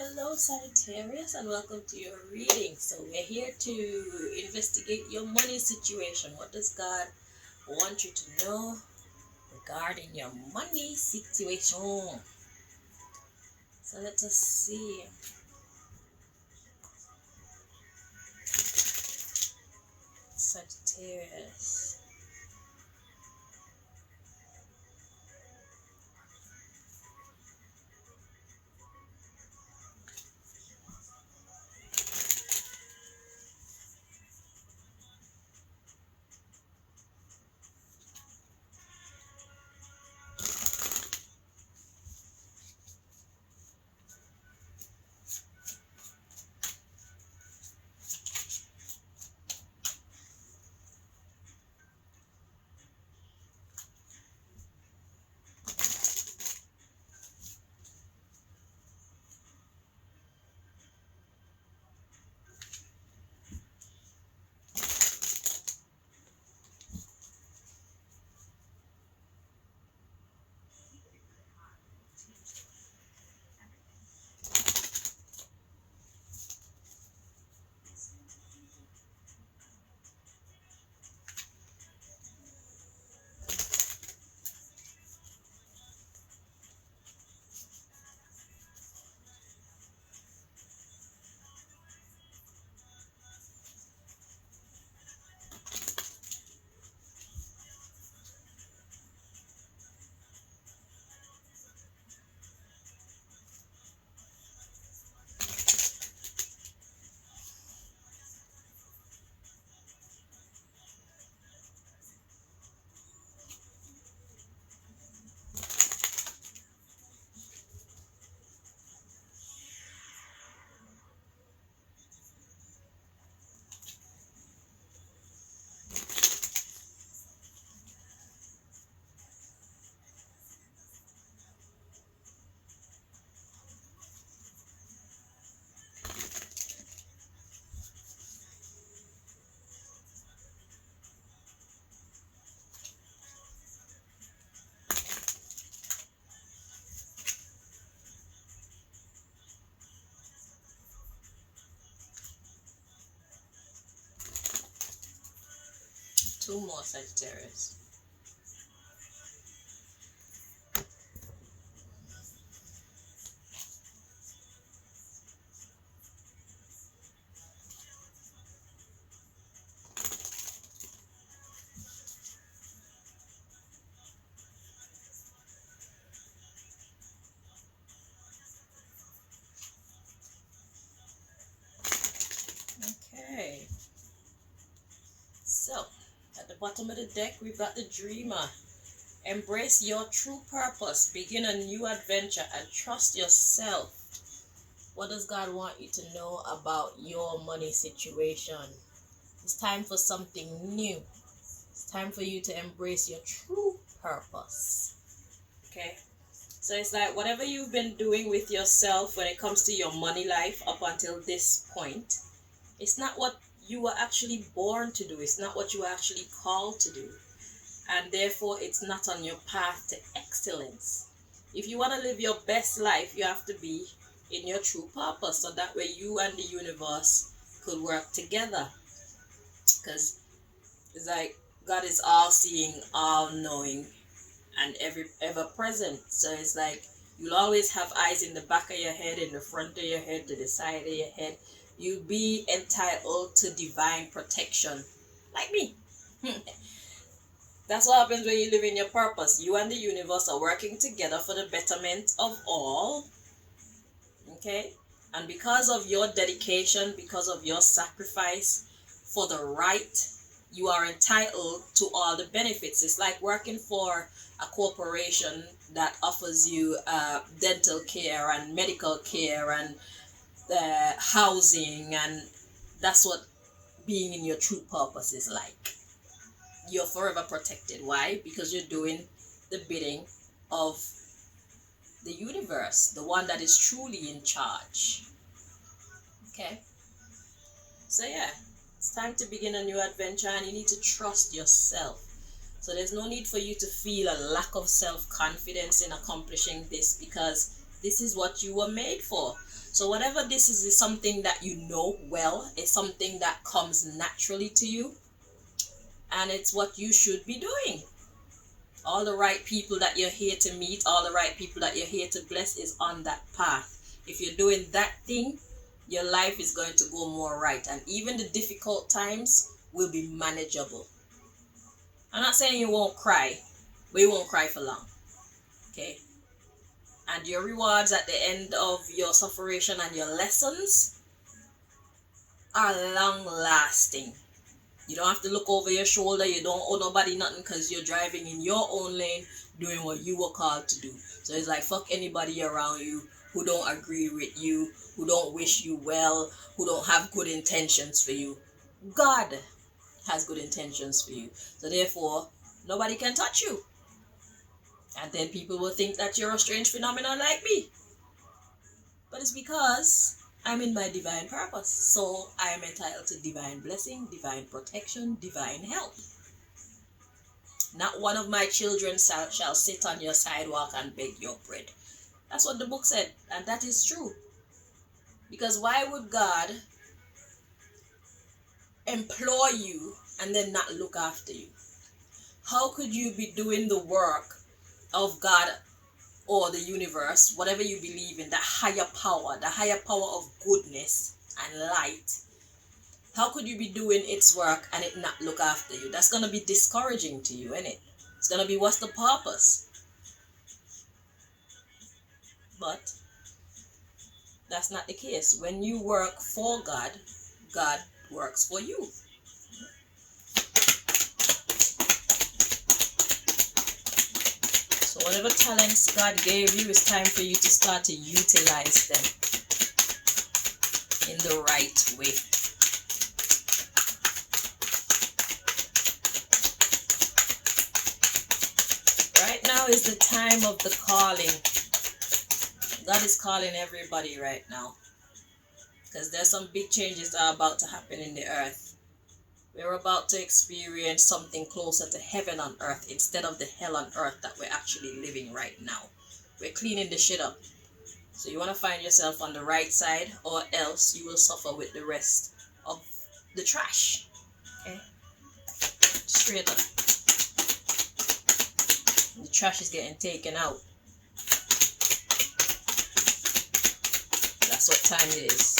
Hello, Sagittarius, and welcome to your reading. So, we're here to investigate your money situation. What does God want you to know regarding your money situation? So, let us see. Sagittarius. Two more Sagittarius. Okay. So, at the bottom of the deck, we've got the Dreamer. Embrace your true purpose, begin a new adventure, and trust yourself. What does God want you to know about your money situation? It's time for something new. It's time for you to embrace your true purpose. Okay? So it's like whatever you've been doing with yourself when it comes to your money life up until this point, it's not what you were actually born to do. It's not what you were actually called to do. And therefore, it's not on your path to excellence. If you want to live your best life, you have to be in your true purpose. So that way you and the universe could work together. Because it's like God is all seeing, all knowing, and ever present. So it's like you'll always have eyes in the back of your head, in the front of your head, to the side of your head. You'll be entitled to divine protection. Like me. That's what happens when you live in your purpose. You and the universe are working together for the betterment of all. Okay? And because of your dedication, because of your sacrifice for the right, you are entitled to all the benefits. It's like working for a corporation that offers you dental care and medical care and housing, and that's what being in your true purpose is like. You're forever protected. Why? Because you're doing the bidding of the universe, the one that is truly in charge. Okay? So, yeah, it's time to begin a new adventure, and you need to trust yourself. So, there's no need for you to feel a lack of self confidence in accomplishing this, because This is what you were made for. So whatever this is something that you know well. It's something that comes naturally to you. And it's what you should be doing. All the right people that you're here to meet, all the right people that you're here to bless is on that path. If you're doing that thing, your life is going to go more right. And even the difficult times will be manageable. I'm not saying you won't cry, but you won't cry for long. Okay? And your rewards at the end of your sufferation and your lessons are long lasting. You don't have to look over your shoulder. You don't owe nobody nothing because you're driving in your own lane doing what you were called to do. So it's like fuck anybody around you who don't agree with you, who don't wish you well, who don't have good intentions for you. God has good intentions for you. So therefore, nobody can touch you. And then people will think that you're a strange phenomenon like me. But it's because I'm in my divine purpose. So I am entitled to divine blessing, divine protection, divine help. Not one of my children shall sit on your sidewalk and beg your bread. That's what the book said. And that is true. Because why would God employ you and then not look after you? How could you be doing the work of God or the universe, whatever you believe in, the higher power of goodness and light? How could you be doing its work and it not look after you? That's going to be discouraging to you, isn't it? It's going to be, what's the purpose? But that's not the case. When you work for God, God works for you. So whatever talents God gave you, it's time for you to start to utilize them in the right way. Right now is the time of the calling. God is calling everybody right now. Because there's some big changes that are about to happen in the earth. We're about to experience something closer to heaven on earth instead of the hell on earth that we're actually living right now. We're cleaning the shit up. So you want to find yourself on the right side, or else you will suffer with the rest of the trash. Okay? Straight up. The trash is getting taken out. That's what time it is.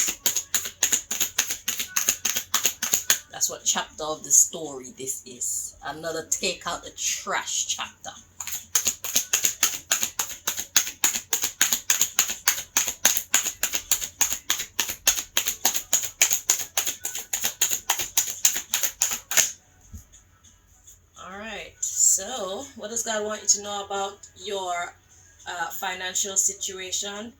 That's what chapter of the story this is. Another take out the trash chapter. Alright, so what does God want you to know about your financial situation?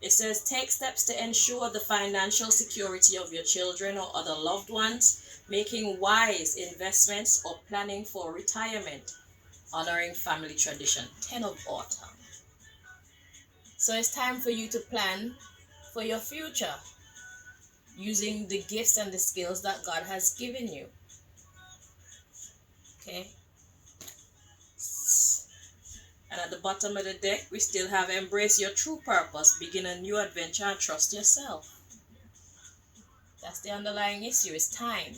It says, take steps to ensure the financial security of your children or other loved ones, making wise investments or planning for retirement, honoring family tradition. 10 of autumn. So it's time for you to plan for your future using the gifts and the skills that God has given you. Okay? And at the bottom of the deck, we still have embrace your true purpose, begin a new adventure, and trust yourself. That's the underlying issue. It's time.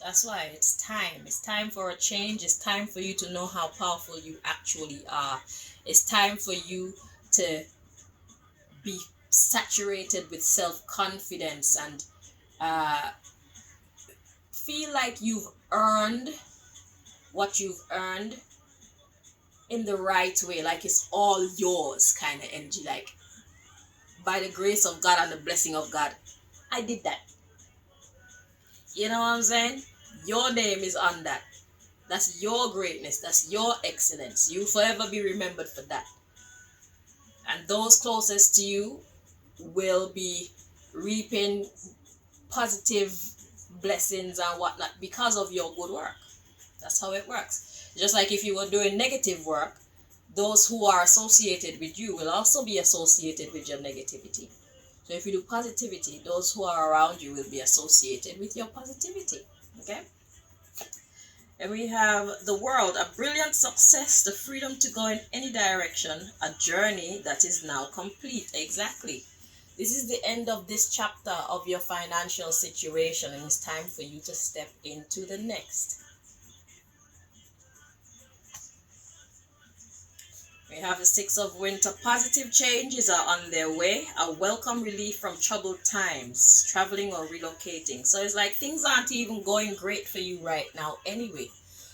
That's why it's time. It's time for a change. It's time for you to know how powerful you actually are. It's time for you to be saturated with self-confidence and feel like you've earned what you've earned in the right way, like it's all yours kind of energy, like by the grace of God and the blessing of God, I did that. You know what I'm saying? Your name is on that. That's your greatness. That's your excellence. You'll forever be remembered for that. And those closest to you will be reaping positive blessings and whatnot because of your good work. That's how it works. Just like if you were doing negative work, those who are associated with you will also be associated with your negativity. So if you do positivity, those who are around you will be associated with your positivity. Okay? And we have the world, a brilliant success, the freedom to go in any direction, a journey that is now complete. Exactly. This is the end of this chapter of your financial situation, and it's time for you to step into the next. We have the Six of Winter. Positive changes are on their way. A welcome relief from troubled times, traveling or relocating. So it's like things aren't even going great for you right now anyway.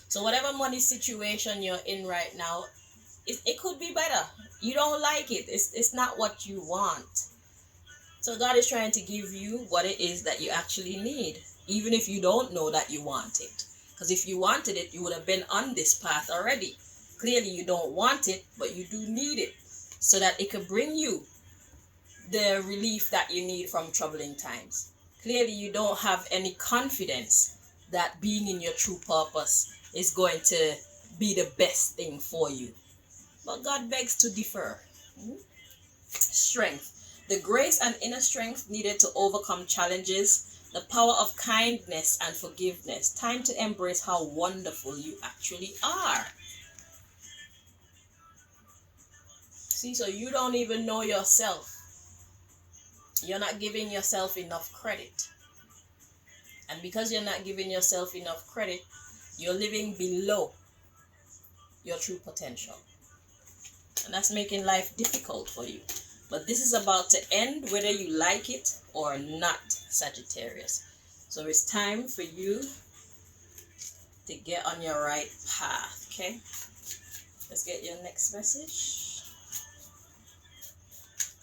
So whatever money situation you're in right now, it could be better. You don't like it. It's not what you want. So God is trying to give you what it is that you actually need, even if you don't know that you want it. Because if you wanted it, you would have been on this path already. Clearly you don't want it, but you do need it so that it could bring you the relief that you need from troubling times. Clearly you don't have any confidence that being in your true purpose is going to be the best thing for you. But God begs to differ. Strength. The grace and inner strength needed to overcome challenges. The power of kindness and forgiveness. Time to embrace how wonderful you actually are. See, so you don't even know yourself. You're not giving yourself enough credit. And because you're not giving yourself enough credit, you're living below your true potential. And that's making life difficult for you. But this is about to end whether you like it or not, Sagittarius. So it's time for you to get on your right path, okay? Let's get your next message.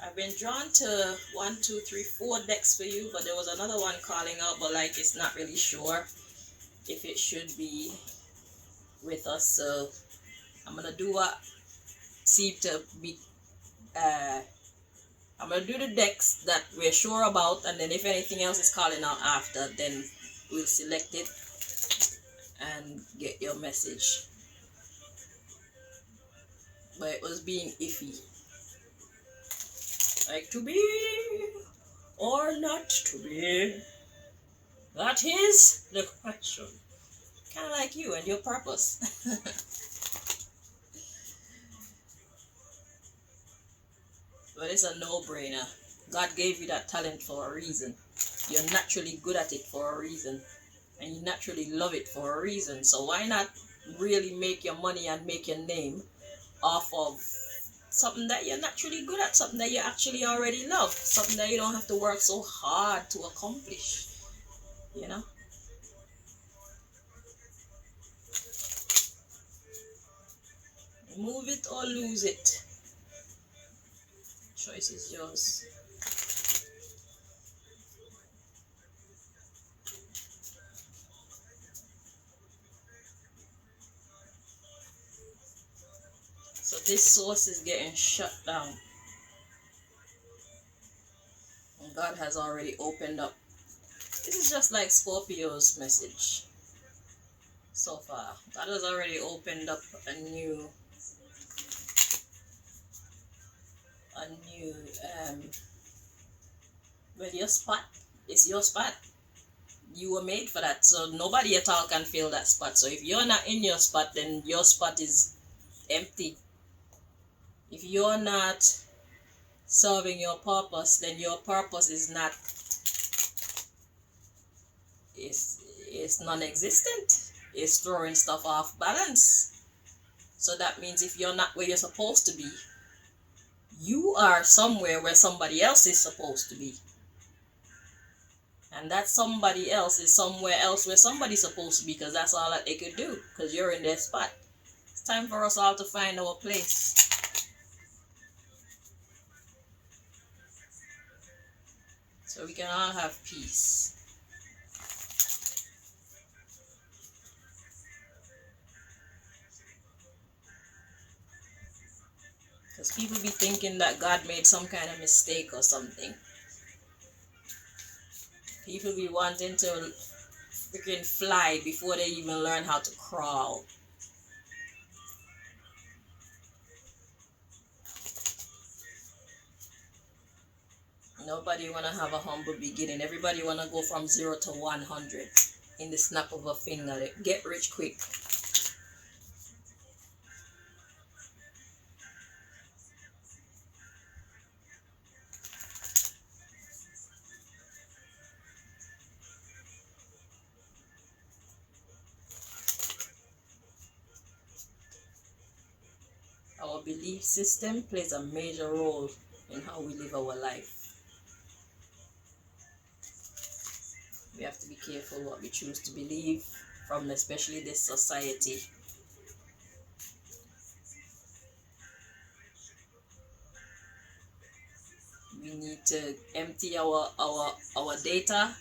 I've been drawn to 1, 2, 3, 4 decks for you, but there was another one calling out, but like it's not really sure if it should be with us. So I'm gonna do what seemed to be I'm gonna do the decks that we're sure about, and then if anything else is calling out after, then we'll select it and get your message. But it was being iffy. Like to be or not to be? That is the question. Kind of like you and your purpose. But it's a no-brainer. God gave you that talent for a reason. You're naturally good at it for a reason. And you naturally love it for a reason. So why not really make your money and make your name off of something that you're naturally good at, something that you actually already love, something that you don't have to work so hard to accomplish, you know? Move it or lose it. Choice is yours. So this source is getting shut down. And God has already opened up. This is just like Scorpio's message so far. God has already opened up a new well, your spot. It's your spot. You were made for that. So nobody at all can fill that spot. So if you're not in your spot, then your spot is empty. If you're not serving your purpose, then your purpose is not, it's non-existent. It's throwing stuff off balance. So that means if you're not where you're supposed to be, you are somewhere where somebody else is supposed to be. And that somebody else is somewhere else where somebody's supposed to be, because that's all that they could do, because you're in their spot. It's time for us all to find our place. So we can all have peace. Because people be thinking that God made some kind of mistake or something. People be wanting to freaking fly before they even learn how to crawl. Nobody want to have a humble beginning. Everybody want to go from 0 to 100. in the snap of a finger. They get rich quick. Our belief system plays a major role in how we live our life. We have to be careful what we choose to believe from, especially this society. We need to empty our data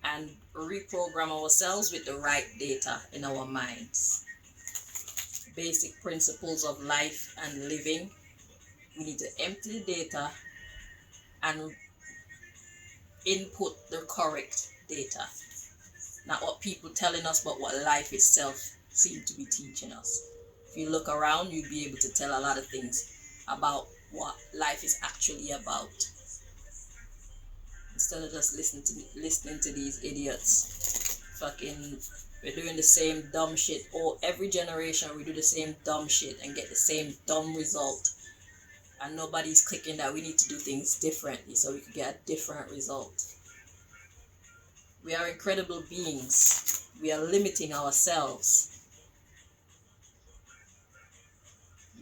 and reprogram ourselves with the right data in our minds. Basic principles of life and living. We need to empty the data and input the correct data. Not what people telling us, but what life itself seems to be teaching us. If you look around, you'll be able to tell a lot of things about what life is actually about. Instead of just listening to these idiots. Fucking, we're doing the same dumb shit. Or every generation we do the same dumb shit and get the same dumb result. And nobody's clicking that we need to do things differently so we can get a different result. We are incredible beings. We are limiting ourselves.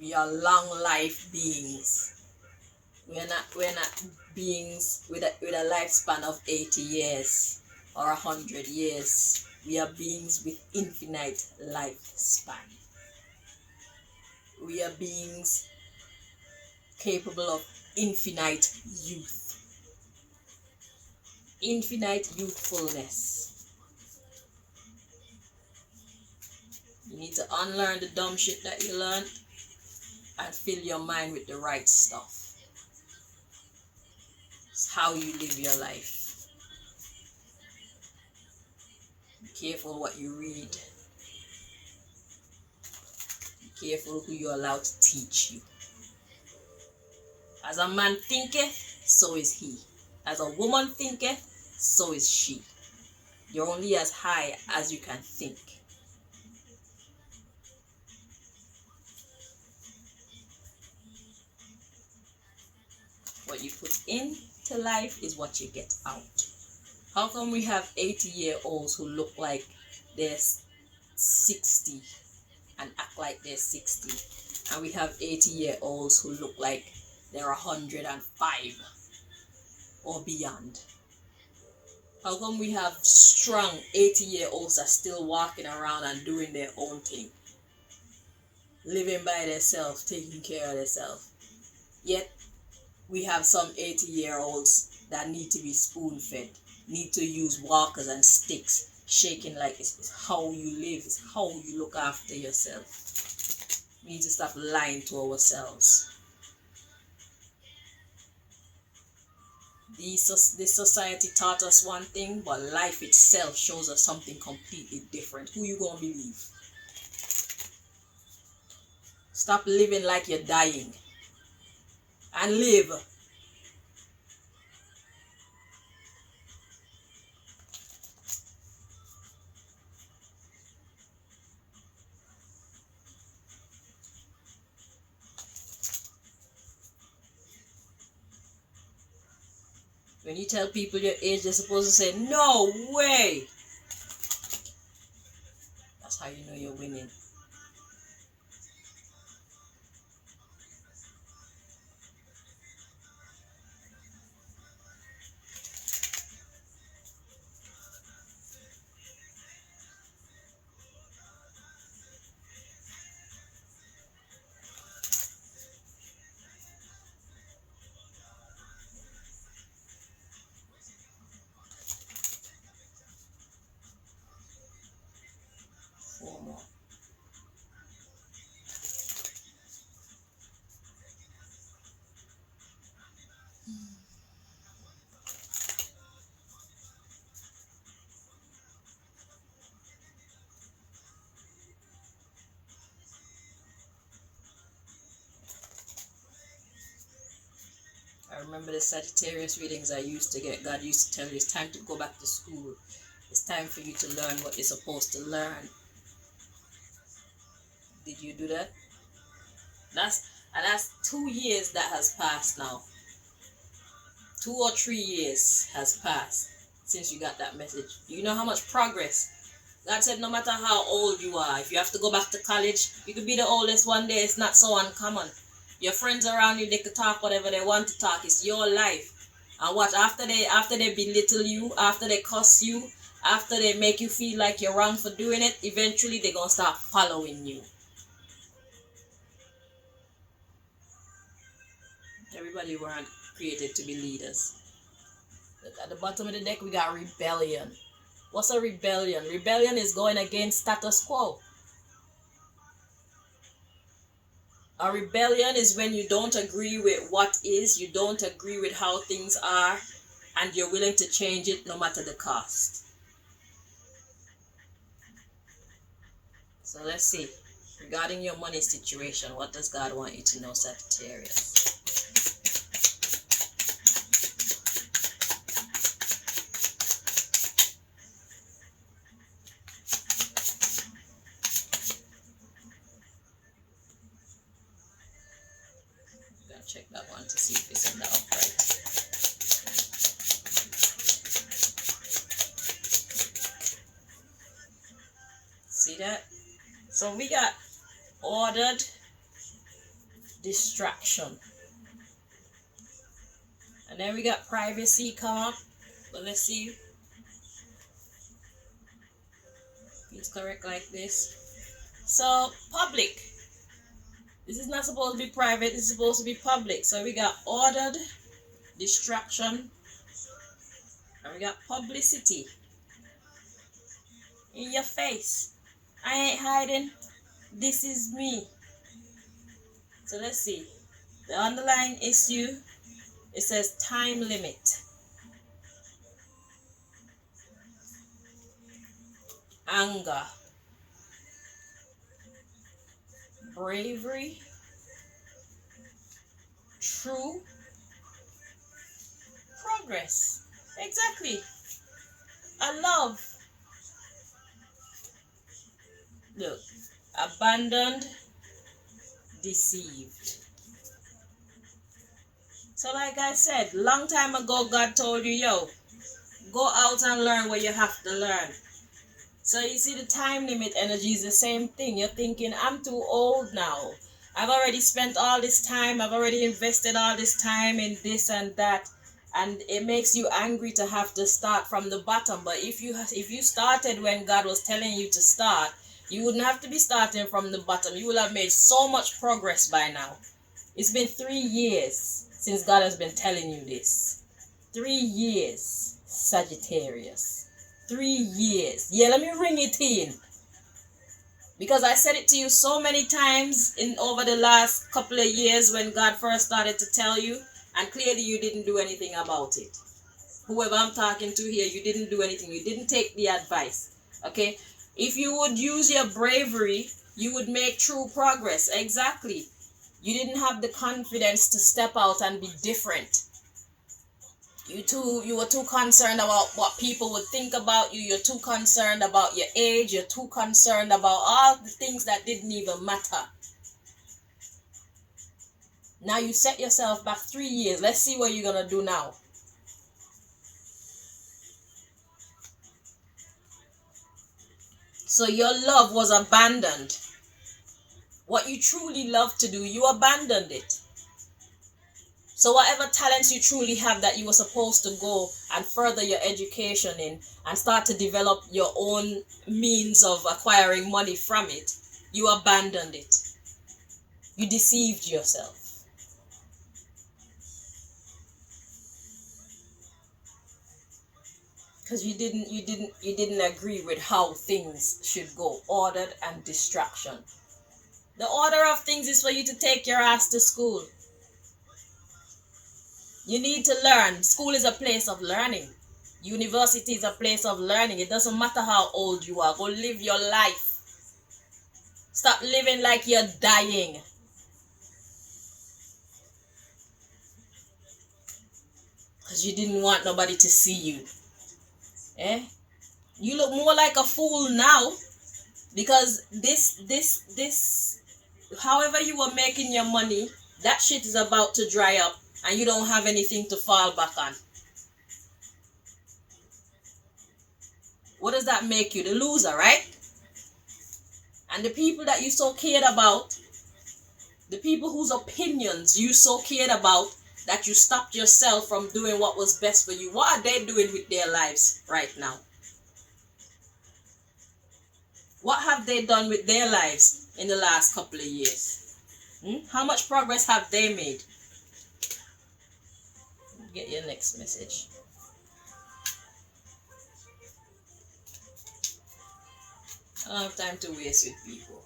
We are long life beings. We're not beings with a lifespan of 80 years or 100 years. We are beings with infinite lifespan. We are beings capable of infinite youth. Infinite youthfulness. You need to unlearn the dumb shit that you learned and fill your mind with the right stuff. It's how you live your life. Be careful what you read. Be careful who you allow to teach you. As a man thinketh, so is he. As a woman thinketh, so is she. You're only as high as you can think. What you put into life is what you get out. How come we have 80-year-olds who look like they're 60 and act like they're 60? And we have 80-year-olds who look like they're 105 or beyond? How come we have strong 80-year-olds that are still walking around and doing their own thing? Living by themselves, taking care of themselves. Yet, we have some 80-year-olds that need to be spoon-fed, need to use walkers and sticks, shaking like it's how you live, it's how you look after yourself. We need to stop lying to ourselves. This society taught us one thing, but life itself shows us something completely different. Who you gonna believe? Stop living like you're dying and live. When you tell people your age, they're supposed to say, no way. That's how you know you're winning. Four more. I remember the Sagittarius readings I used to get. God used to tell you it's time to go back to school. It's time for you to learn what you're supposed to learn. Did you do that? That's 2 years that has passed now. 2 or 3 years has passed since you got that message. You know how much progress? God said no matter how old you are, if you have to go back to college, you could be the oldest one day. It's not so uncommon. Your friends around you, they could talk whatever they want to talk. It's your life. And what after they belittle you, after they cuss you, after they make you feel like you're wrong for doing it, eventually they're gonna start following you. Everybody weren't created to be leaders. At the bottom of the deck we got rebellion. What's a rebellion? Rebellion is going against status quo. A rebellion is when you don't agree with what is, you don't agree with how things are, and you're willing to change it no matter the cost. So let's see. Regarding your money situation, what does God want you to know, Sagittarius? Check that one to see if it's in the upright. See that? So we got ordered distraction. And then we got privacy come up. But let's see if it's correct like this. So public. This is not supposed to be private, it's supposed to be public. So we got ordered distraction, and we got publicity. In your face. I ain't hiding. This is me. So let's see. The underlying issue, it says time limit. Anger. Bravery, true progress. Exactly. A love. Look, abandoned, deceived. So like I said, long time ago God told you, yo, go out and learn what you have to learn. So you see the time limit energy is the same thing. You're thinking, I'm too old now. I've already spent all this time. I've already invested all this time in this and that. And it makes you angry to have to start from the bottom. But if you started when God was telling you to start, you wouldn't have to be starting from the bottom. You will have made so much progress by now. It's been 3 years since God has been telling you this. 3 years, Sagittarius. 3 years. Yeah, let me ring it in. Because I said it to you so many times in over the last couple of years when God first started to tell you, and clearly you didn't do anything about it. Whoever I'm talking to here, you didn't do anything. You didn't take the advice. Okay? If you would use your bravery, you would make true progress. Exactly. You didn't have the confidence to step out and be different. You were too concerned about what people would think about you. You're too concerned about your age. You're too concerned about all the things that didn't even matter. Now you set yourself back 3 years. Let's see what you're going to do now. So your love was abandoned. What you truly love to do, you abandoned it. So whatever talents you truly have that you were supposed to go and further your education in and start to develop your own means of acquiring money from it, you abandoned it. You deceived yourself. Because you didn't agree with how things should go. Ordered and distraction. The order of things is for you to take your ass to school. You need to learn. School is a place of learning. University is a place of learning. It doesn't matter how old you are. Go live your life. Stop living like you're dying. Because you didn't want nobody to see you. Eh? You look more like a fool now because this however you were making your money, that shit is about to dry up and you don't have anything to fall back on. What does that make you? The loser, right? And the people that you so cared about, the people whose opinions you so cared about, that you stopped yourself from doing what was best for you, what are they doing with their lives right now? What have they done with their lives in the last couple of years? How much progress have they made? Get your next message. I don't have time to waste with people.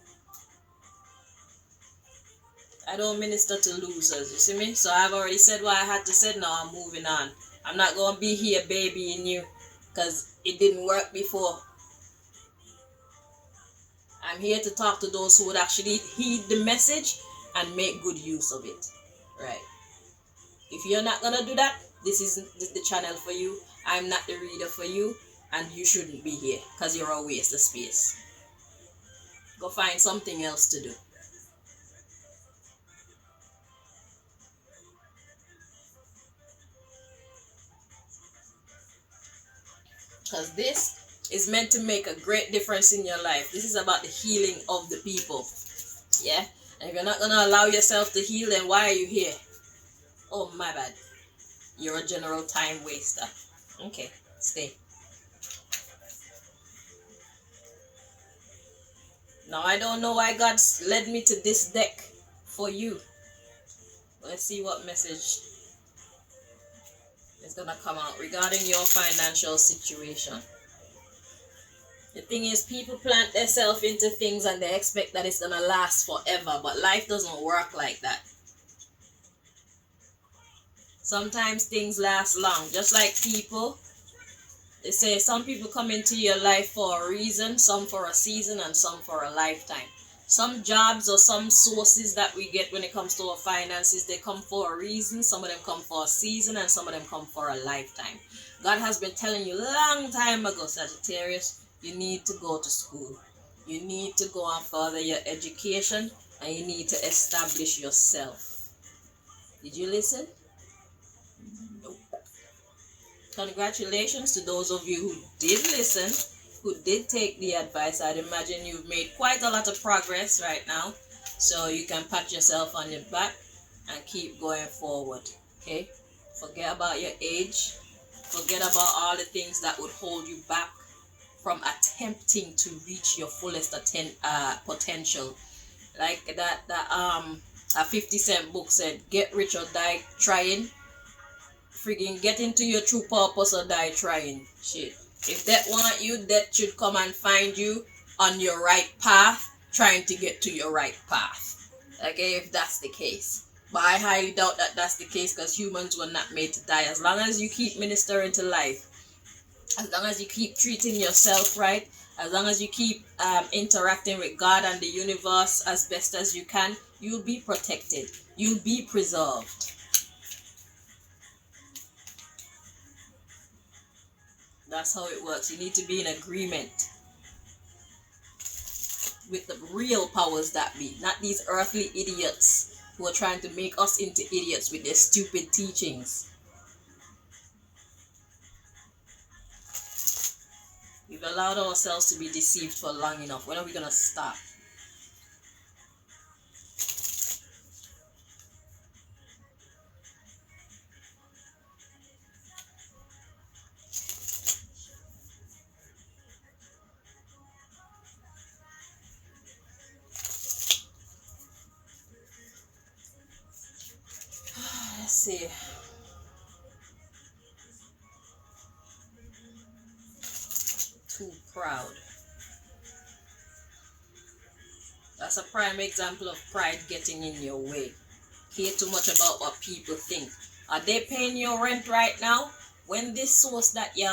I don't minister to losers, you see me? So I've already said what I had to say, now I'm moving on. I'm not going to be here babying you because it didn't work before. I'm here to talk to those who would actually heed the message and make good use of it. Right. If you're not going to do that, this isn't the channel for you. I'm not the reader for you. And you shouldn't be here because you're a waste of space. Go find something else to do. Because this is meant to make a great difference in your life. This is about the healing of the people. Yeah? And if you're not going to allow yourself to heal, then why are you here? Oh, my bad. You're a general time waster. Okay, stay. Now, I don't know why God led me to this deck for you. Let's see what message is going to come out regarding your financial situation. The thing is, people plant themselves into things and they expect that it's going to last forever. But life doesn't work like that. Sometimes things last long. Just like people, they say some people come into your life for a reason, some for a season, and some for a lifetime. Some jobs or some sources that we get when it comes to our finances, they come for a reason. Some of them come for a season, and some of them come for a lifetime. God has been telling you long time ago, Sagittarius, you need to go to school. You need to go and further your education, and you need to establish yourself. Did you listen? Nope. Congratulations to those of you who did listen, who did take the advice. I'd imagine you've made quite a lot of progress right now. So you can pat yourself on your back and keep going forward. Okay? Forget about your age. Forget about all the things that would hold you back from attempting to reach your fullest potential. Like that a 50 Cent book said, get rich or die trying. Friggin' get into your true purpose or die trying. Shit. If that want you, that should come and find you on your right path, trying to get to your right path. Okay, if that's the case. But I highly doubt that that's the case because humans were not made to die. As long as you keep ministering to life, as long as you keep treating yourself right, as long as you keep interacting with God and the universe as best as you can, you'll be protected. You'll be preserved. That's how it works. You need to be in agreement with the real powers that be, not these earthly idiots who are trying to make us into idiots with their stupid teachings. We've allowed ourselves to be deceived for long enough. When are we going to stop? Let's see. Too proud. That's a prime example of pride getting in your way. Care too much about what people think. Are they paying your rent right now? When this source that you're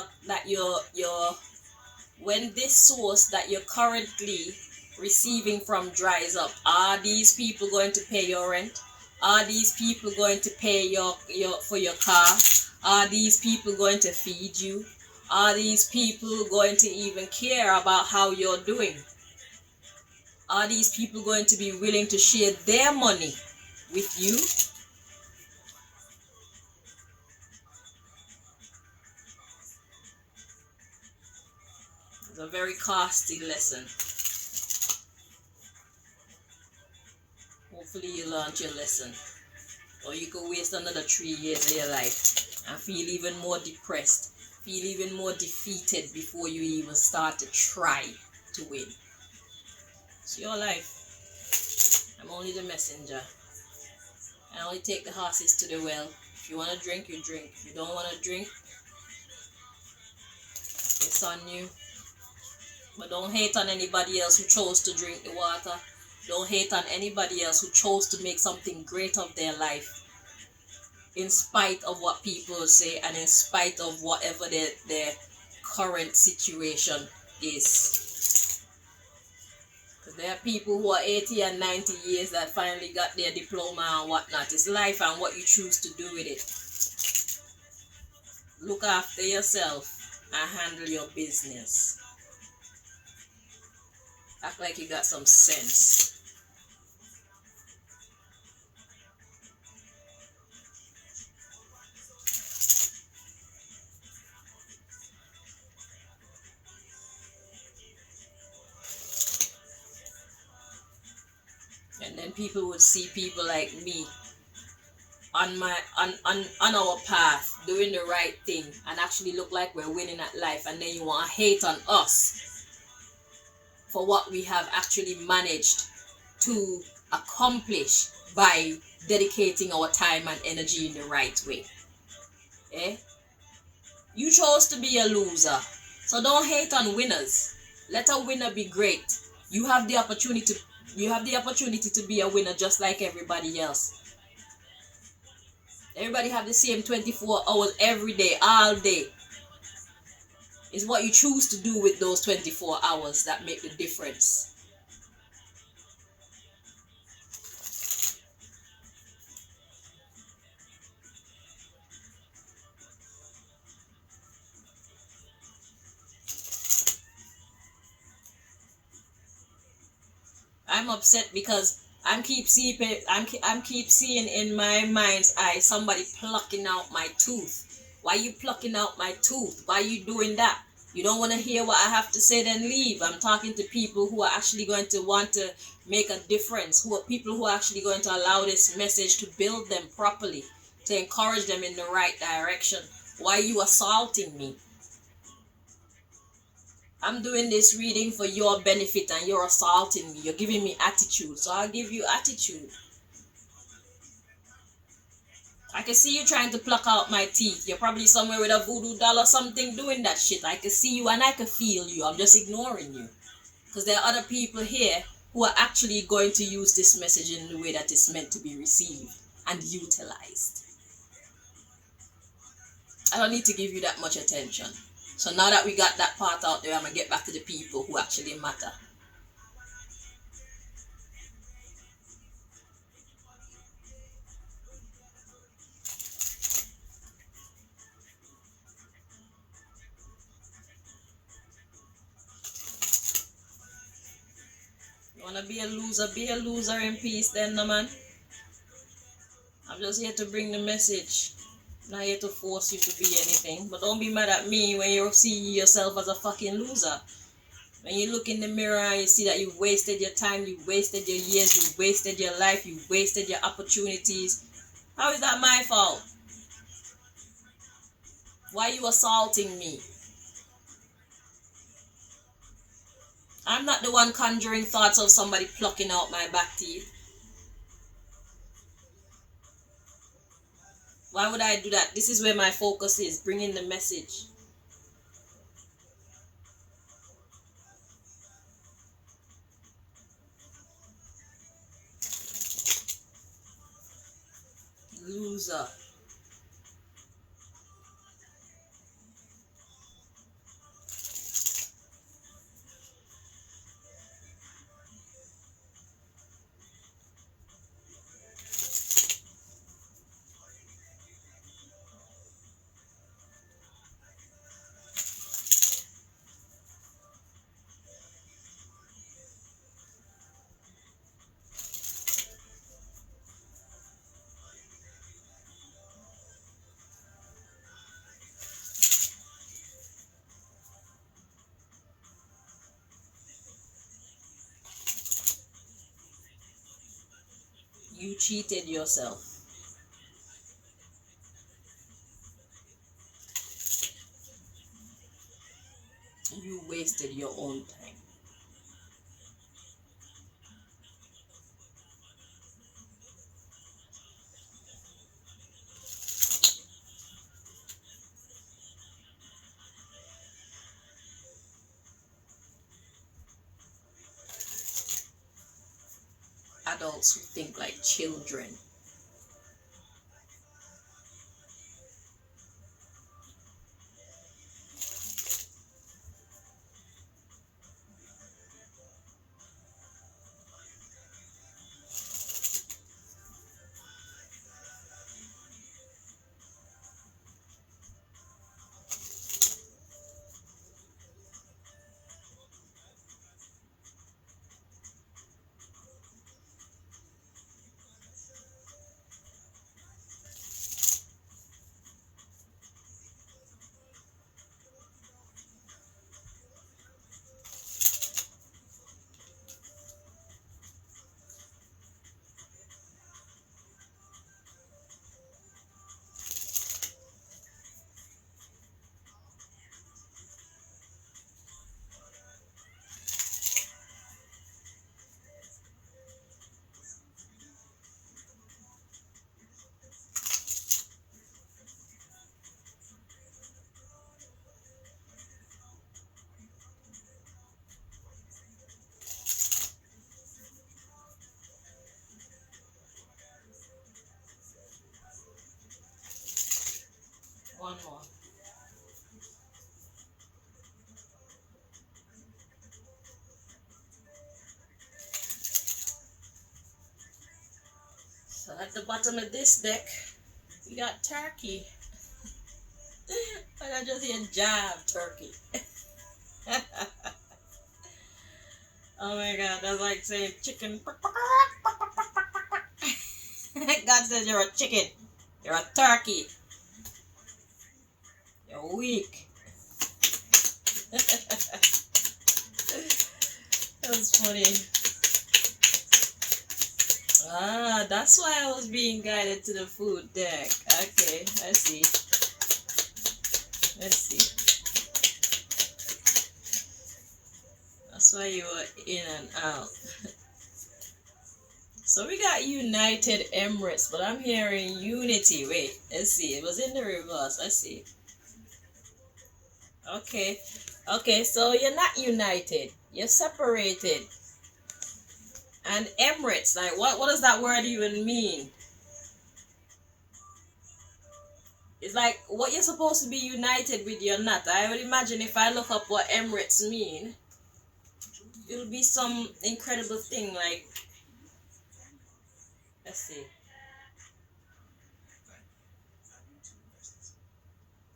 currently receiving from dries up, are these people going to pay your rent? Are these people going to pay your for your car? Are these people going to feed you? Are these people going to even care about how you're doing? Are these people going to be willing to share their money with you? It's a very costly lesson. Hopefully you learned your lesson. Or you could waste another 3 years of your life and feel even more depressed, feel even more defeated before you even start to try to win. It's your life. I'm only the messenger. I only take the horses to the well. If you want to drink, you drink. If you don't want to drink, it's on you. But don't hate on anybody else who chose to drink the water. Don't hate on anybody else who chose to make something great of their life, in spite of what people say and in spite of whatever their current situation is. Because there are people who are 80 and 90 years that finally got their diploma and whatnot. It's life and what you choose to do with it. Look after yourself and handle your business. Act like you got some sense. And then people would see people like me on our path doing the right thing and actually look like we're winning at life, and then you want to hate on us for what we have actually managed to accomplish by dedicating our time and energy in the right way. You chose to be a loser, so don't hate on winners. Let a winner be great. You have the opportunity to be a winner just like everybody else. Everybody have the same 24 hours every day, all day. It's what you choose to do with those 24 hours that make the difference. I'm upset because I'm keep seeing in my mind's eye somebody plucking out my tooth. Why you plucking out my tooth? Why you doing that? You don't want to hear what I have to say, then leave. I'm talking to people who are actually going to want to make a difference, people who are actually going to allow this message to build them properly, to encourage them in the right direction. Why are you assaulting me? I'm doing this reading for your benefit and you're assaulting me. You're giving me attitude, so I'll give you attitude. I can see you trying to pluck out my teeth. You're probably somewhere with a voodoo doll or something doing that shit. I can see you and I can feel you. I'm just ignoring you. Because there are other people here who are actually going to use this message in the way that it's meant to be received and utilized. I don't need to give you that much attention. So now that we got that part out there, I'm going to get back to the people who actually matter. You want to be a loser? Be a loser in peace then, no man. I'm just here to bring the message. I'm not here to force you to be anything. But don't be mad at me when you see yourself as a fucking loser. When you look in the mirror and you see that you've wasted your time, you've wasted your years, you've wasted your life, you've wasted your opportunities. How is that my fault? Why are you assaulting me? I'm not the one conjuring thoughts of somebody plucking out my back teeth. Why would I do that? This is where my focus is, bringing the message. Loser. You cheated yourself. You wasted your own time. Adults who think like children. One more. So at the bottom of this deck, we got turkey. And I just hear jab turkey. Oh my god, that's like saying chicken. God says you're a chicken. You're a turkey. You're weak. That's funny. Ah, that's why I was being guided to the food deck. Okay, I see. Let's see. That's why you were in and out. So we got United Emirates, but I'm hearing Unity. Wait, let's see. It was in the reverse. Let's see. Okay. Okay, so you're not united. You're separated. And Emirates, like what does that word even mean? It's like what you're supposed to be united with, you're not. I would imagine if I look up what Emirates mean, it'll be some incredible thing like, let's see.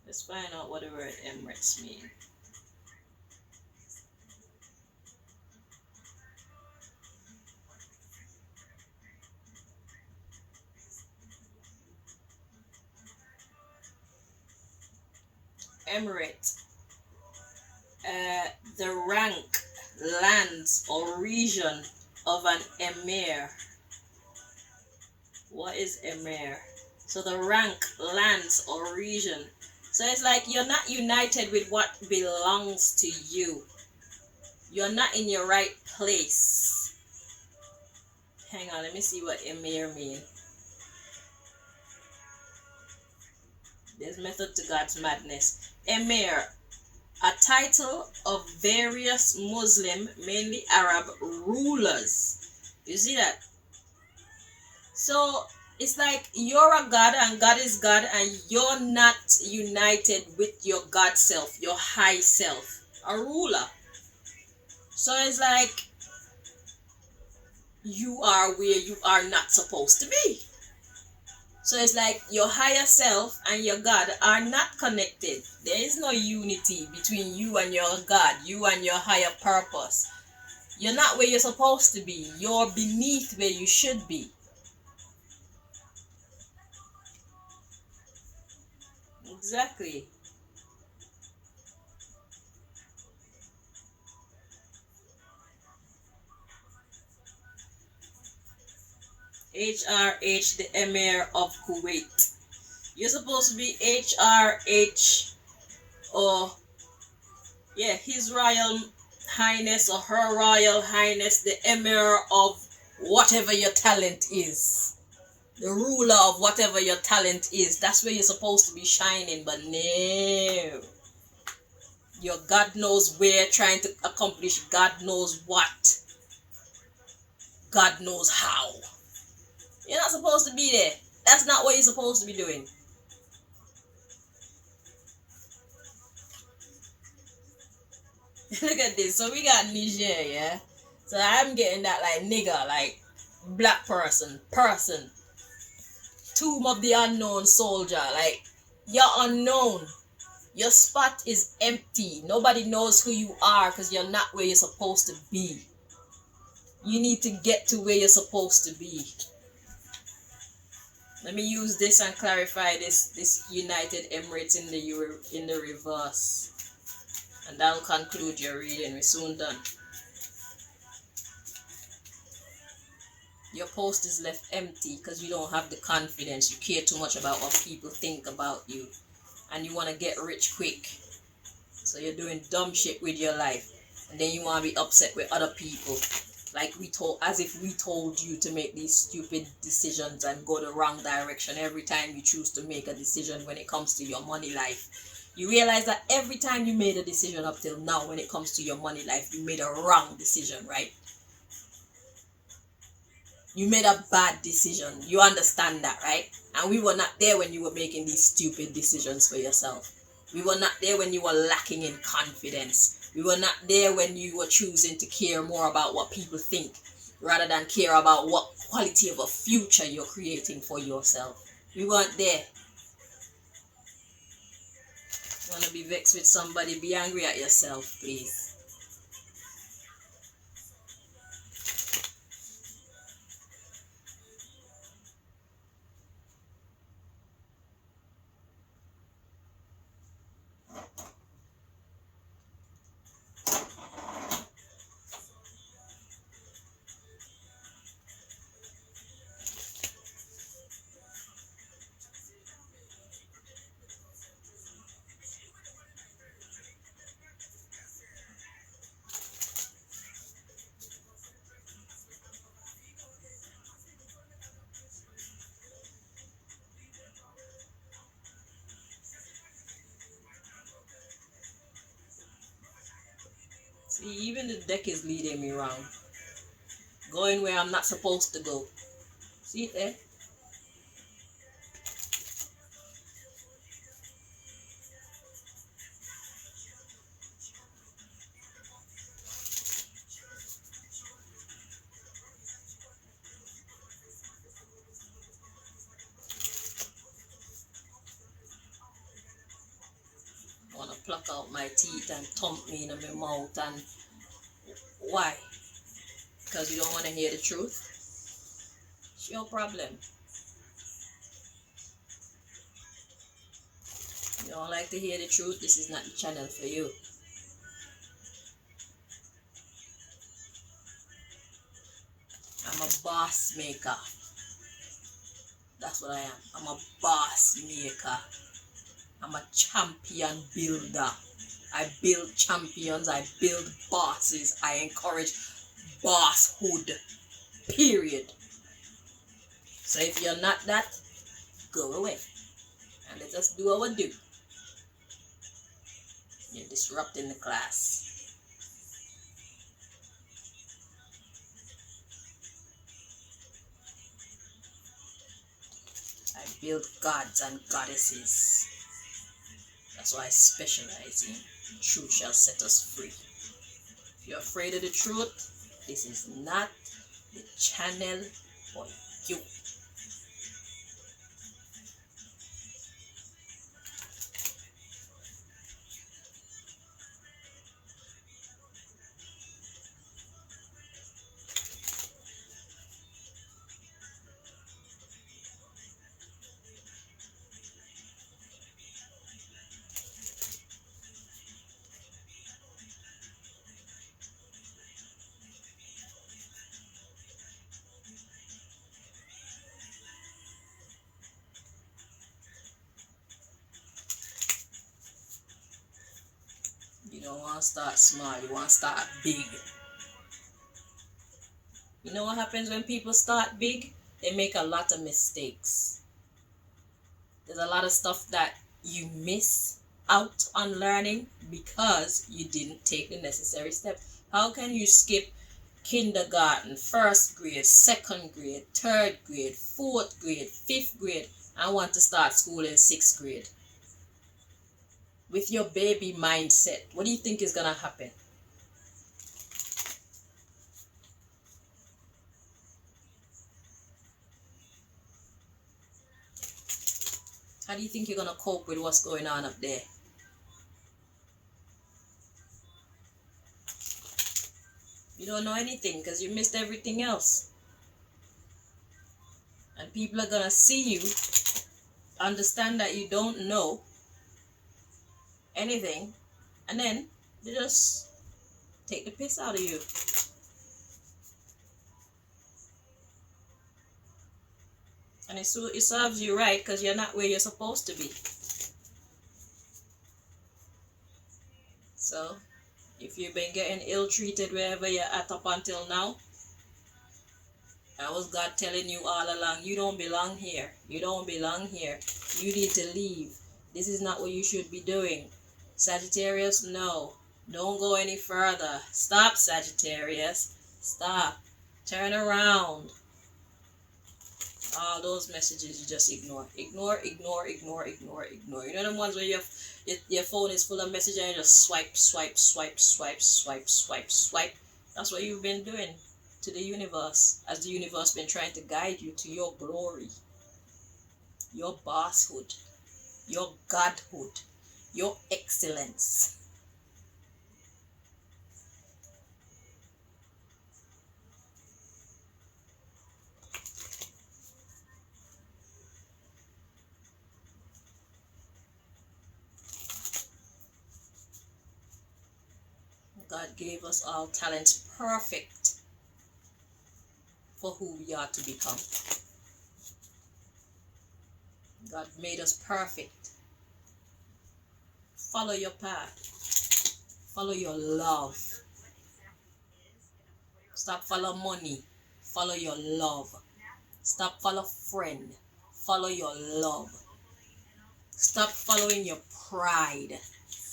Let's find out what the word Emirates mean. Emirate. The rank, lands, or region of an emir. What is emir? So the rank, lands, or region. So it's like you're not united with what belongs to you. You're not in your right place. Hang on, let me see what emir mean. There's method to God's madness. Emir, a title of various Muslim, mainly Arab rulers. You see that? So it's like you're a God and God is God and you're not united with your God self, your high self, a ruler. So it's like you are where you are not supposed to be. So it's like your higher self and your God are not connected. There is no unity between you and your God, you and your higher purpose. You're not where you're supposed to be. You're beneath where you should be. Exactly. HRH, the Emir of Kuwait. You're supposed to be HRH, or yeah, His Royal Highness or Her Royal Highness, the Emir of whatever your talent is. The ruler of whatever your talent is. That's where you're supposed to be shining, but no. You're God knows where, trying to accomplish God knows what. God knows how. You're not supposed to be there. That's not what you're supposed to be doing. Look at this. So we got Niger, yeah? So I'm getting that like nigger, like black person. Tomb of the unknown soldier. Like, you're unknown. Your spot is empty. Nobody knows who you are because you're not where you're supposed to be. You need to get to where you're supposed to be. Let me use this and clarify this United Emirates in the reverse. And that'll conclude your reading. We're soon done. Your post is left empty because you don't have the confidence. You care too much about what people think about you. And you want to get rich quick. So you're doing dumb shit with your life. And then you want to be upset with other people. Like as if we told you to make these stupid decisions and go the wrong direction every time you choose to make a decision when it comes to your money life. You realize that every time you made a decision up till now when it comes to your money life, you made a wrong decision, right? You made a bad decision. You understand that, right? And we were not there when you were making these stupid decisions for yourself. We were not there when you were lacking in confidence. We were not there when you were choosing to care more about what people think rather than care about what quality of a future you're creating for yourself. We weren't there. Want to be vexed with somebody? Be angry at yourself, please. See, even the deck is leading me wrong. Going where I'm not supposed to go. See it there? Want to pluck out my teeth and thump me in my mouth, and why? Because you don't want to hear the truth? It's your problem. You don't like to hear the truth? This is not the channel for you. I'm a boss maker. That's what I am. I'm a boss maker. I'm a champion builder. I build champions. I build bosses. I encourage bosshood. Period. So if you're not that, go away. And let us do our do. You're disrupting the class. I build gods and goddesses. That's what I specialize in. The truth shall set us free. If you're afraid of the truth, this is not the channel for you. You don't want to start small, you want to start big. You know what happens when people start big? They make a lot of mistakes. There's a lot of stuff that you miss out on learning because you didn't take the necessary step. How can you skip kindergarten, first grade, second grade, third grade, fourth grade, fifth grade, and want to start school in sixth grade? With your baby mindset, what do you think is going to happen? How do you think you're going to cope with what's going on up there? You don't know anything because you missed everything else. And people are going to see you, understand that you don't know anything, and then they just take the piss out of you. And it serves you right because you're not where you're supposed to be. So, if you've been getting ill-treated wherever you're at up until now, that was God telling you all along, you don't belong here. You don't belong here. You need to leave. This is not what you should be doing. Sagittarius, no. Don't go any further. Stop, Sagittarius. Stop. Turn around. All those messages you just ignore. Ignore. You know the ones where your phone is full of messages and you just swipe. That's what you've been doing to the universe, as the universe been trying to guide you to your glory, your bosshood, your godhood, your excellence. God gave us all talents perfect for who we are to become. God made us perfect. Follow your path. Follow your love. Stop follow money. Follow your love. Stop follow friend. Follow your love. Stop following your pride.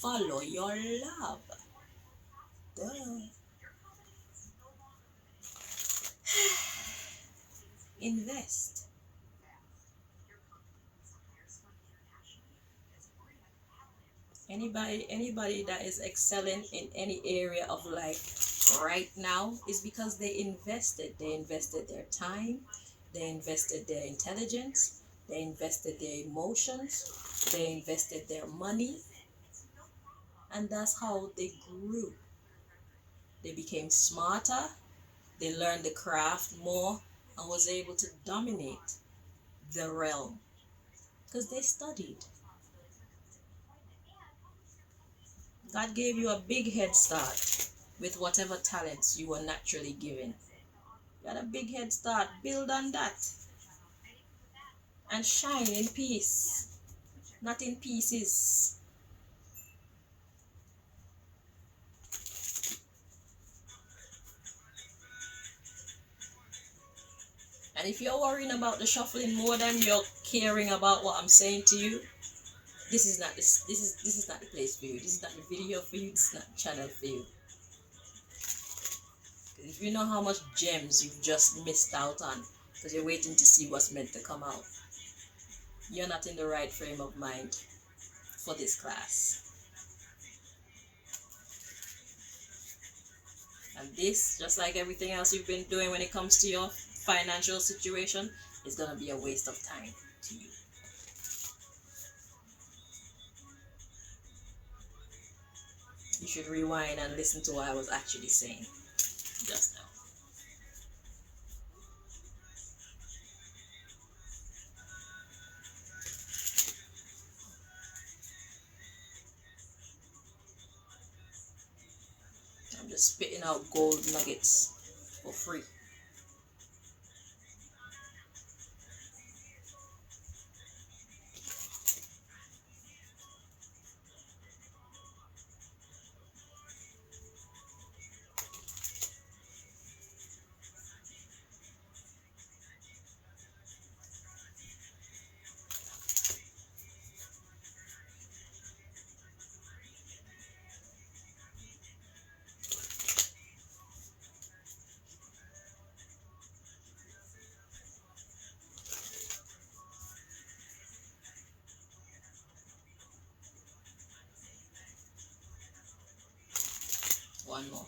Follow your love. Duh. Invest. Anybody that is excelling in any area of life right now is because they invested. They invested their time, they invested their intelligence, they invested their emotions, they invested their money, and that's how they grew. They became smarter, they learned the craft more, and was able to dominate the realm because they studied. God gave you a big head start with whatever talents you were naturally given. You got a big head start. Build on that. And shine in peace, not in pieces. And if you're worrying about the shuffling more than you're caring about what I'm saying to you, this is not the place for you. This is not the video for you. This is not the channel for you. If you know how much gems you've just missed out on because you're waiting to see what's meant to come out, you're not in the right frame of mind for this class. And this, just like everything else you've been doing when it comes to your financial situation, is going to be a waste of time to you. You should rewind and listen to what I was actually saying just now. I'm just spitting out gold nuggets for free. one more.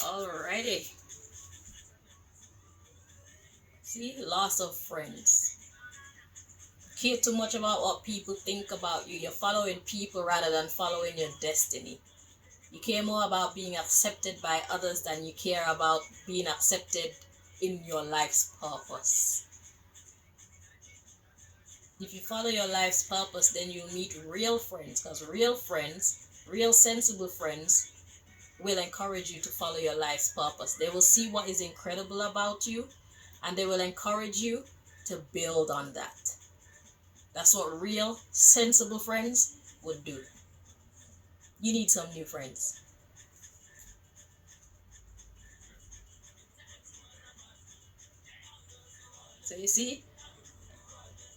Alrighty. See, loss of friends. Care too much about what people think about you. You're following people rather than following your destiny. You care more about being accepted by others than you care about being accepted in your life's purpose. If you follow your life's purpose, then you'll meet real friends, because real friends, real sensible friends, will encourage you to follow your life's purpose. They will see what is incredible about you, and they will encourage you to build on that. That's what real sensible friends would do. You need some new friends. So you see,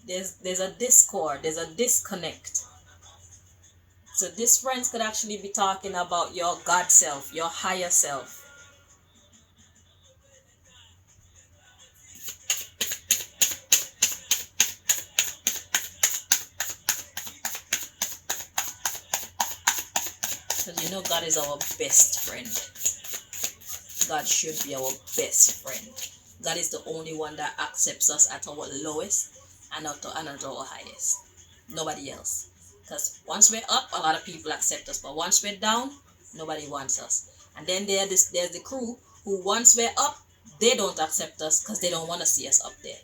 there's a discord, there's a disconnect. So these friends could actually be talking about your God self, your higher self. Because you know God is our best friend. God should be our best friend. God is the only one that accepts us at our lowest and at our highest. Nobody else. Because once we're up, a lot of people accept us. But once we're down, nobody wants us. And then there's the crew who, once we're up, they don't accept us because they don't want to see us up there.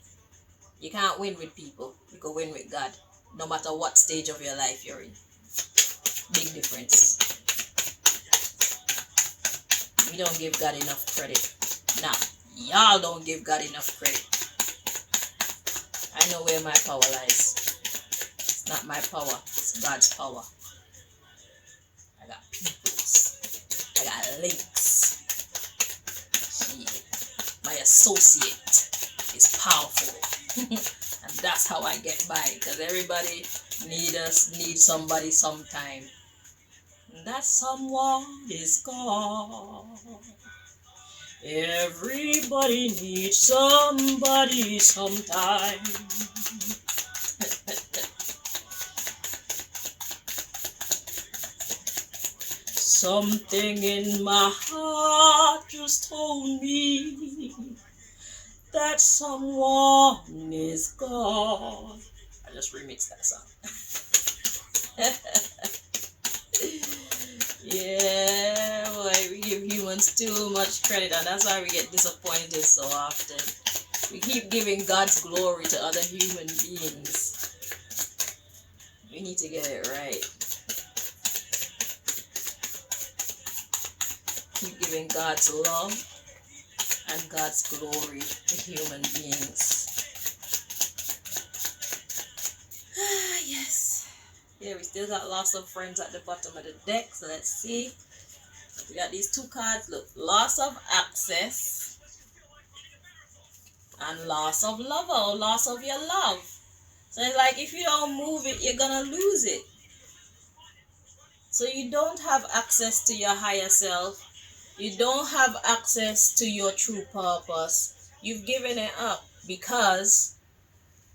You can't win with people. You can win with God. No matter what stage of your life you're in. Big difference. We don't give God enough credit. Now, y'all don't give God enough credit. I know where my power lies. It's not my power, it's God's power. I got peoples. I got links. My associate is powerful. And that's how I get by. Because everybody needs somebody sometime. And that someone is God. Everybody needs somebody sometime. Something in my heart just told me that someone is God. I just remixed that song. Yeah, boy, we give humans too much credit, and that's why we get disappointed so often. We keep giving God's glory to other human beings. We need to get it right. Keep giving God's love and God's glory to human beings. Yes. Yeah, we still got lots of friends at the bottom of the deck, so let's see. We got these two cards. Look, loss of access and loss of love, or loss of your love. So it's like if you don't move it, you're gonna lose it. So you don't have access to your higher self. You don't have access to your true purpose. You've given it up because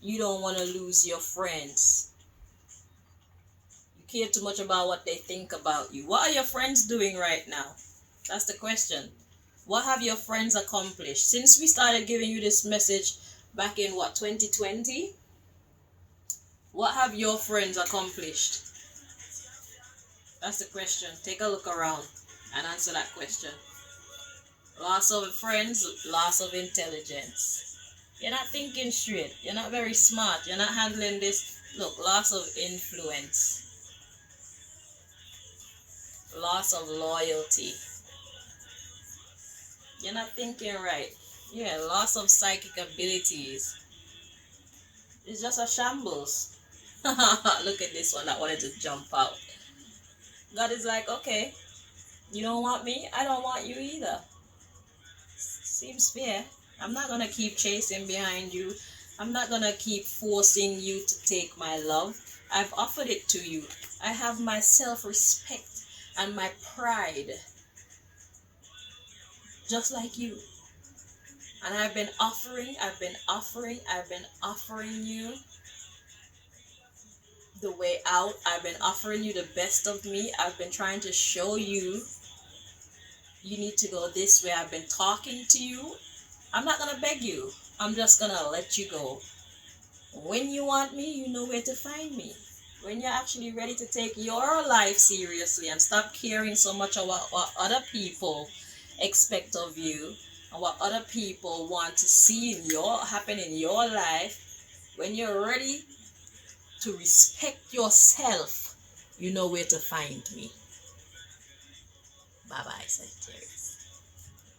you don't want to lose your friends. You care too much about what they think about you. What are your friends doing right now? That's the question. What have your friends accomplished? Since we started giving you this message back in 2020? What have your friends accomplished? That's the question. Take a look around and answer that question. Loss of friends, loss of intelligence. You're not thinking straight. You're not very smart. You're not handling this. Look, loss of influence. Loss of loyalty. You're not thinking right. Yeah, loss of psychic abilities. It's just a shambles. Look at this one that wanted to jump out. God is like, okay, you don't want me, I don't want you either. Seems fair. I'm not going to keep chasing behind you. I'm not going to keep forcing you to take my love. I've offered it to you. I have my self-respect and my pride. Just like you. And I've been offering you the way out. I've been offering you the best of me. I've been trying to show you you need to go this way. I've been talking to you. I'm not going to beg you. I'm just going to let you go. When you want me, you know where to find me. When you're actually ready to take your life seriously and stop caring so much about what other people expect of you and what other people want to see happen in your life, when you're ready to respect yourself, you know where to find me. Bye bye, Sagittarius.